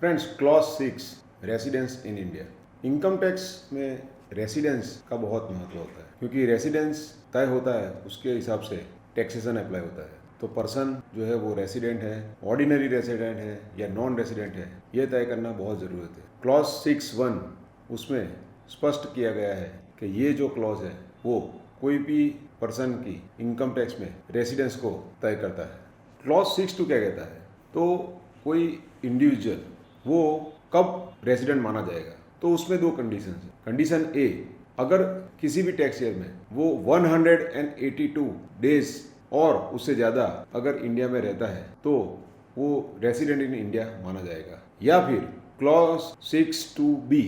Friends, clause 6 residence in India. Income tax में residence का बहुत महत्व होता है, क्योंकि रेसिडेंस तय होता है उसके हिसाब से टैक्सेशन अप्लाई होता है। तो पर्सन जो है वो रेसिडेंट है, ऑर्डिनरी रेसिडेंट है या नॉन रेसिडेंट है, ये तय करना बहुत ज़रूरत है। क्लॉज 6(1) उसमें स्पष्ट किया गया है कि ये जो क्लॉज है वो कोई भी पर्सन की इनकम टैक्स में रेसिडेंस को तय करता है। क्लॉज 6(2) क्या कहता है? तो कोई इंडिविजुअल वो कब रेसिडेंट माना जाएगा, तो उसमें दो कंडीशन है। कंडीशन ए, अगर किसी भी टैक्स ईयर में वो 182 डेज और उससे ज़्यादा अगर इंडिया में रहता है तो वो रेसिडेंट इन इंडिया माना जाएगा। या फिर क्लॉज 6(2)(b),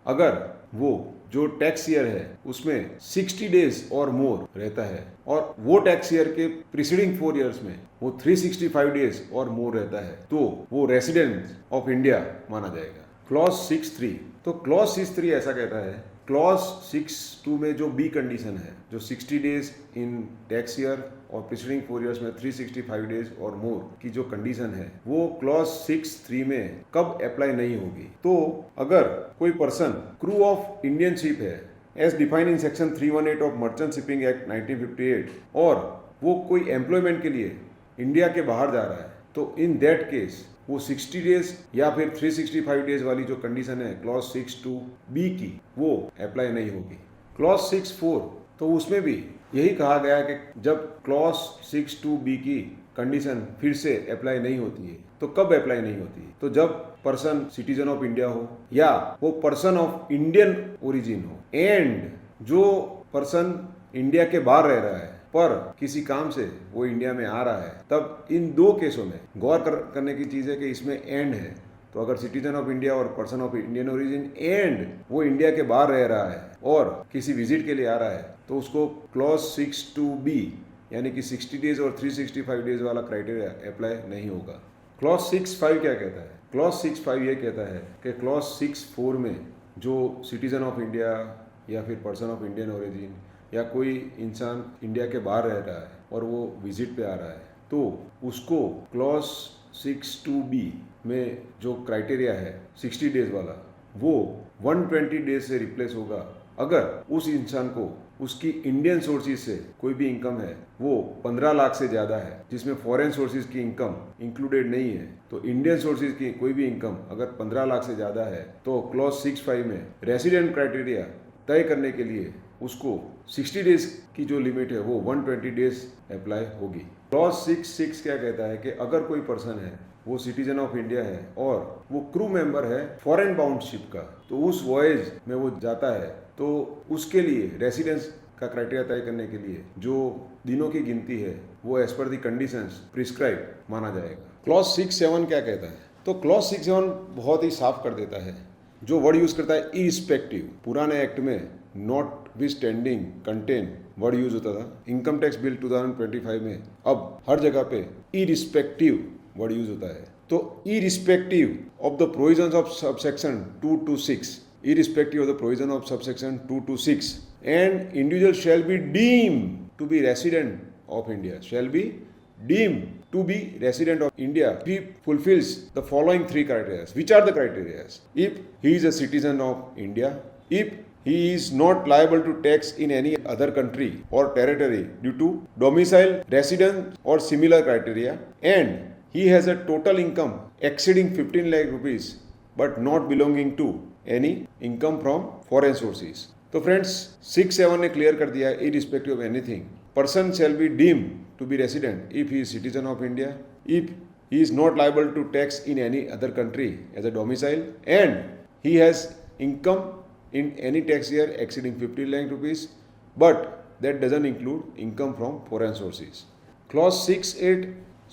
अगर वो जो टैक्स ईयर है उसमें 60 डेज और मोर रहता है और वो टैक्स ईयर के प्रीसीडिंग 4 ईयर्स में वो 365 डेज और मोर रहता है, तो वो रेसिडेंट ऑफ इंडिया माना जाएगा। क्लॉज 6(3), तो क्लॉज 6(3) ऐसा कहता है, क्लॉज 6(2) में जो बी कंडीशन है, जो 60 डेज इन टैक्स ईयर और प्रीसीडिंग 4 ईयर्स में 365 डेज और मोर की जो कंडीशन है, वो क्लॉज 6(3) में कब अप्लाई नहीं होगी? तो अगर कोई person crew of Indian ship है as defined in section 318 of merchant shipping act 1958 और वो कोई एम्प्लॉयमेंट के लिए इंडिया के बाहर जा रहा है, तो इन दैट केस वो 60 डेज या फिर 365 डेज वाली जो कंडीशन है क्लॉज 6(2)(b) की, वो अप्लाई नहीं होगी। क्लॉज 6(4), तो उसमें भी यही कहा गया है कि जब क्लॉज 6(2)(b) की कंडीशन फिर से अप्लाई नहीं होती है, तो कब अप्लाई नहीं होती है? तो जब पर्सन सिटीजन ऑफ इंडिया हो या वो पर्सन ऑफ इंडियन ओरिजिन हो एंड जो पर्सन इंडिया के बाहर रह रहा है पर किसी काम से वो इंडिया में आ रहा है, तब इन दो केसों में गौर करने की चीज़ है कि इसमें एंड है। तो अगर सिटीजन ऑफ इंडिया और person of Indian origin and वो इंडिया के बाहर रह रहा है और किसी विजिट के लिए आ रहा है, तो उसको क्लॉज 6(2)(b) यानी कि 60 डेज और 365 डेज वाला क्राइटेरिया अप्लाई नहीं होगा। क्लॉज 6(5) क्या कहता है? क्लॉज 6(5) ये कहता है कि क्लॉज 6(4) में जो सिटीजन ऑफ इंडिया या फिर पर्सन ऑफ इंडियन ओरिजिन या कोई इंसान इंडिया के बाहर रह रहा है और वो विजिट पे आ रहा है, तो उसको क्लॉज 6(2)(b) में जो क्राइटेरिया है 60 डेज वाला, वो 120 डेज से रिप्लेस होगा अगर उस इंसान को उसकी इंडियन सोर्सेज से कोई भी इनकम है वो 15 लाख से ज़्यादा है, जिसमें फॉरेन सोर्सेज की इनकम इंक्लूडेड नहीं है। तो इंडियन सोर्सेज की कोई भी इनकम अगर 15 लाख से ज़्यादा है, तो क्लॉज 6(5) में रेसिडेंट क्राइटेरिया तय करने के लिए उसको 60 डेज की जो लिमिट है वो 120 डेज अप्लाई होगी। क्लॉज 6(6) क्या कहता है कि अगर कोई पर्सन है वो सिटीजन ऑफ इंडिया है और वो क्रू मेंबर है फॉरेन बाउंड शिप का, तो उस वॉयज में वो जाता है, तो उसके लिए रेसिडेंस का क्राइटेरिया तय करने के लिए जो दिनों की गिनती है वो as per the conditions prescribe माना जाएगा। क्लॉज 6(7) क्या कहता है? तो क्लॉज 6(7) बहुत ही साफ कर देता है, जो वर्ड यूज करता है इरिस्पेक्टिव। पुराने एक्ट में not with standing contain word use होता था, इनकम टैक्स बिल 2025 में अब हर जगह पे इरिस्पेक्टिव वर्ड यूज होता है। तो irrespective of the provisions of subsection 2 to 6, irrespective of the provision of subsection 2 to 6, and individual shall be deemed to be resident of India, shall be deemed to be resident of India if he fulfills the following 3 criteria. Which are the criteria? If he is a citizen of India, if he is not liable to tax in any other country or territory due to domicile, residence or similar criteria, and he has a total income exceeding 15 lakh rupees but not belonging to any income from foreign sources. तो friends 6(7) ने clear कर दिया, irrespective of anything, person shall be deemed to be resident if he is citizen of India, if he is not liable to tax in any other country as a domicile, and he has income in any tax year exceeding 50 lakh rupees but that doesn't include income from foreign sources. Clause 6(8)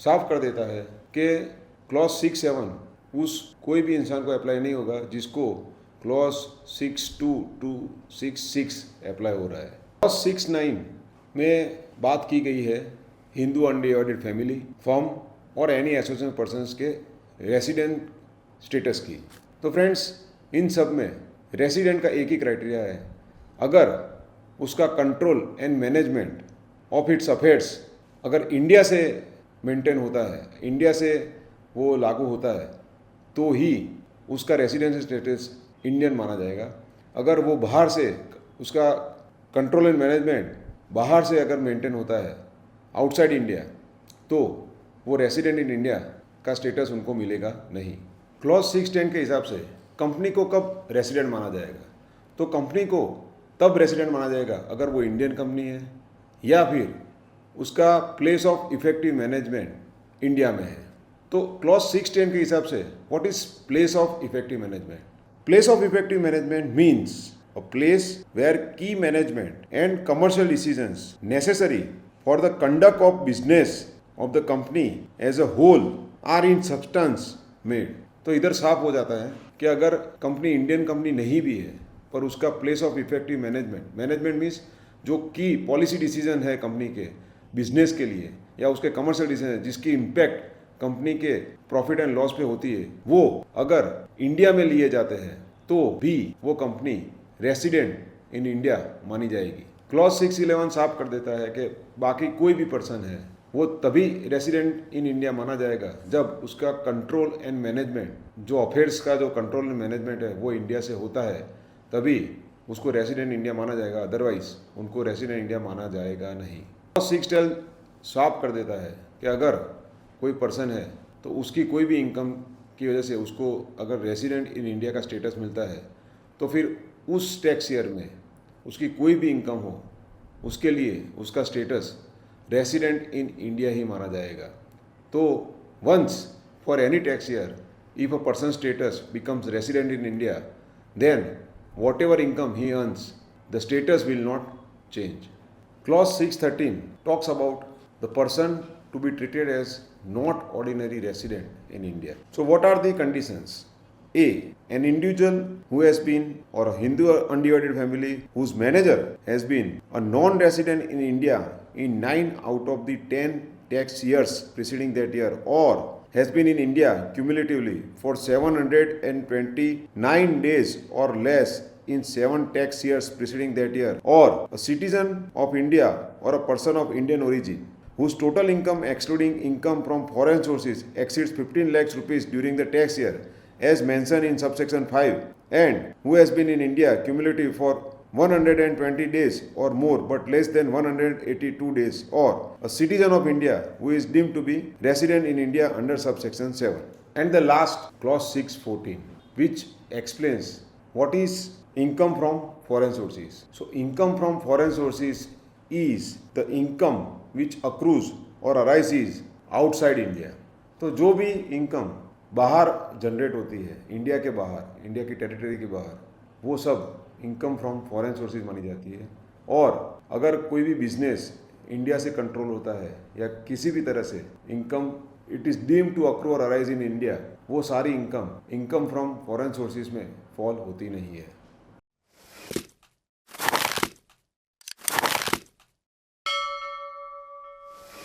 साफ कर देता है कि clause 6(7) उस कोई भी इंसान को अप्लाई नहीं होगा जिसको क्लॉज 6(2) to 6(6) अप्लाई हो रहा है। क्लॉज 6(9) में बात की गई है हिंदू अनडिवाइडेड फैमिली, फर्म और एनी एसोसिएशन पर्सन्स के रेसिडेंट स्टेटस की। तो फ्रेंड्स, इन सब में रेसिडेंट का एक ही क्राइटेरिया है, अगर उसका control and management of its affairs अगर इंडिया से मेंटेन होता है, इंडिया से वो लागू होता है, तो ही उसका रेसिडेंस स्टेटस इंडियन माना जाएगा। अगर वो बाहर से उसका कंट्रोल एंड मैनेजमेंट बाहर से अगर मेंटेन होता है आउटसाइड इंडिया, तो वो रेसिडेंट इन इंडिया का स्टेटस उनको मिलेगा नहीं। क्लॉज 610 के हिसाब से कंपनी को कब रेसिडेंट माना जाएगा? तो कंपनी को तब रेसिडेंट माना जाएगा अगर वो इंडियन कंपनी है या फिर उसका place of effective management India में है। तो क्लॉज 610 के हिसाब से what is place of effective management? Place of effective management means a place where key management and commercial decisions necessary for the conduct of business of the company as a whole are in substance made। तो इधर साफ हो जाता है कि अगर company Indian company नहीं भी है पर उसका place of effective management means जो की पॉलिसी डिसीजन है कंपनी के बिजनेस के लिए या उसके कमर्शियल डिसीजन जिसकी इम्पैक्ट कंपनी के प्रॉफिट एंड लॉस पे होती है, वो अगर इंडिया में लिए जाते हैं तो भी वो कंपनी रेसिडेंट इन इंडिया मानी जाएगी। क्लॉज 611 साफ कर देता है कि बाकी कोई भी पर्सन है वो तभी रेसिडेंट इन इंडिया माना जाएगा जब उसका कंट्रोल एंड मैनेजमेंट, जो अफेयर्स का जो कंट्रोल एंड मैनेजमेंट है वो इंडिया से होता है, तभी उसको रेसिडेंट इंडिया माना जाएगा। अदरवाइज उनको रेसिडेंट इंडिया माना जाएगा नहीं। क्लॉज 612 साफ कर देता है कि अगर कोई पर्सन है तो उसकी कोई भी इनकम की वजह से उसको अगर रेसिडेंट इन इंडिया का स्टेटस मिलता है तो फिर उस टैक्स ईयर में उसकी कोई भी इनकम हो उसके लिए उसका स्टेटस रेसिडेंट इन इंडिया ही माना जाएगा। तो once for any tax year if a person status becomes resident in India, then whatever income he earns the status will not change. Clause 613 talks about the person to be treated as not ordinary resident in India. So what are the conditions? A. An individual who has been, or a Hindu undivided family whose manager has been a non-resident in India in 9 out of the 10 tax years preceding that year, or has been in India cumulatively for 729 days or less in 7 tax years preceding that year, or a citizen of India or a person of Indian origin whose total income excluding income from foreign sources exceeds 15 lakhs rupees during the tax year as mentioned in subsection 5, and who has been in India cumulative for 120 days or more but less than 182 days, or a citizen of India who is deemed to be resident in India under subsection 7. And the last clause 614, which explains what is income from foreign sources. So income from foreign sources is the income which accrues or arises outside India। तो जो भी income बाहर generate होती है India के बाहर, India की territory के बाहर, वो सब इनकम फ्रॉम फॉरेन सोर्सेज मानी जाती है। और अगर कोई भी बिजनेस इंडिया से कंट्रोल होता है या किसी भी तरह से income it is deemed to accrue और अराइज इन इंडिया, वो सारी इनकम फ्रॉम फॉरेन सोर्सेज में फॉल होती नहीं है।